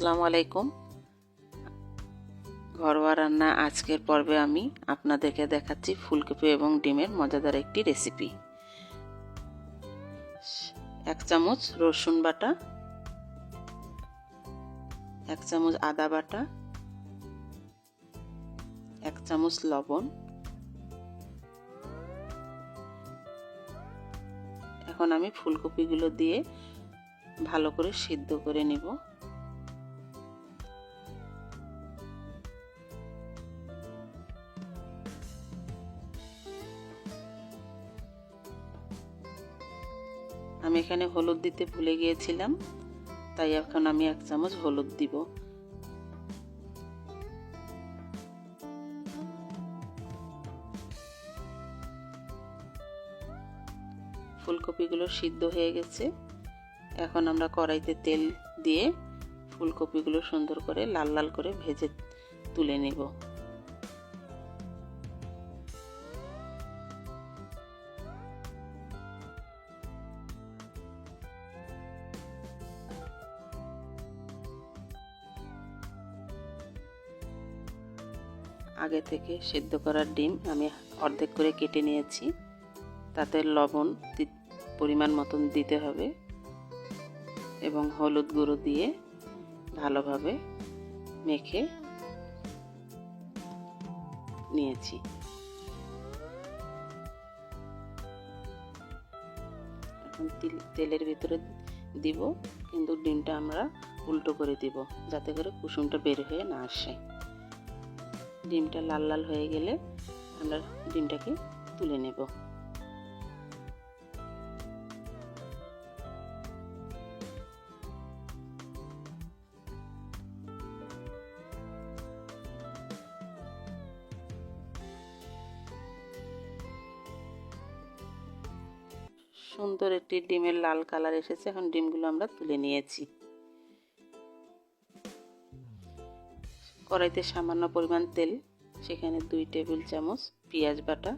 আসসালামু আলাইকুম। ঘরোয়া রান্না আজকের পর্বে আমি আপনাদেরকে দেখাচ্ছি ফুলকপি এবং ডিমের মজাদার একটি রেসিপি। 1 চামচ রসুন বাটা, 1 চামচ আদা বাটা, 1 চামচ লবণ। এখন আমি ফুলকপিগুলো দিয়ে ভালো করে সিদ্ধ করে নেব। আমি এখানে হলুদ দিতে ভুলে গিয়েছিলাম, তাই এখন আমি 1 চামচ হলুদ দিব। ফুলকপিগুলো সিদ্ধ হয়ে গেছে। এখন আমরা কড়াইতে তেল দিয়ে ফুলকপিগুলো সুন্দর করে লাল লাল করে ভেজে তুলে নেব। আগে থেকে সেদ্ধ করা ডিম আমি অর্ধেক করে কেটে নিয়েছি। তাতে লবণ পরিমাণ মতন দিতে হবে এবং হলুদ গুঁড়ো দিয়ে ভালোভাবে মেখে নিয়েছি। এখন তেলের ভিতরে দিব, কিন্তু ডিমটা আমরা উল্টো করে দিব যাতে করে কুসুমটা বের হয়ে না আসে। ডিমটা লাল লাল হয়ে গেলে আমরা ডিমটাকে তুলে নেব। সুন্দর একটি ডিমের লাল কালার এসেছে। এখন ডিমগুলো আমরা তুলে নিয়েছি। কড়াইতে সামান্য পরিমাণ তেল, সেখানে 2 টেবিল চামচ পেঁয়াজ বাটা,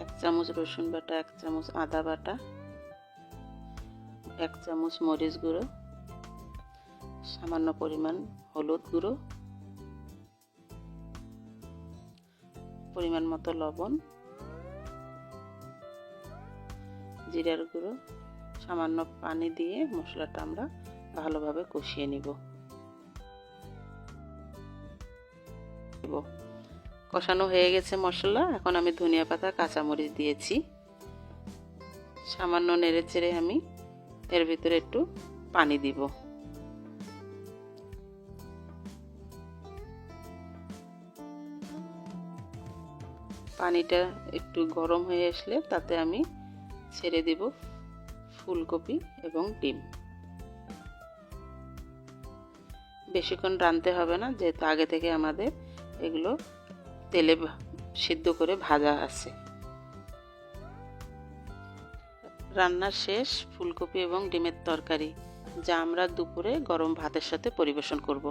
1 চামচ রসুন বাটা, 1 চামচ আদা বাটা, 1 চামচ মরিচ গুঁড়ো, সামান্য পরিমাণ হলুদ গুঁড়ো, পরিমাণ মতো লবণ, জিরার গুঁড়ো, সামান্য পানি দিয়ে মশলাটা আমরা ভালোভাবে কষিয়ে নিব। কষানো হয়ে গেছে মশলা। এখন আমি ধনিয়া পাতা, কাঁচামরিচ দিয়েছি। সামান্য নেড়েচেড়ে আমি এর ভিতরে একটু পানি দিব। পানিটা একটু গরম হয়ে আসলে তাতে আমি ছেড়ে দিব ফুলকপি এবং ডিম। বেশিক্ষণ রাঁধতে হবে না, যেহেতু আগে থেকে আমাদের এগুলো তেলে সিদ্ধ করে ভাজা আছে। রান্না শেষ ফুলকপি এবং ডিমের তরকারি, যা আমরা দুপুরে গরম ভাতের সাথে পরিবেশন করব।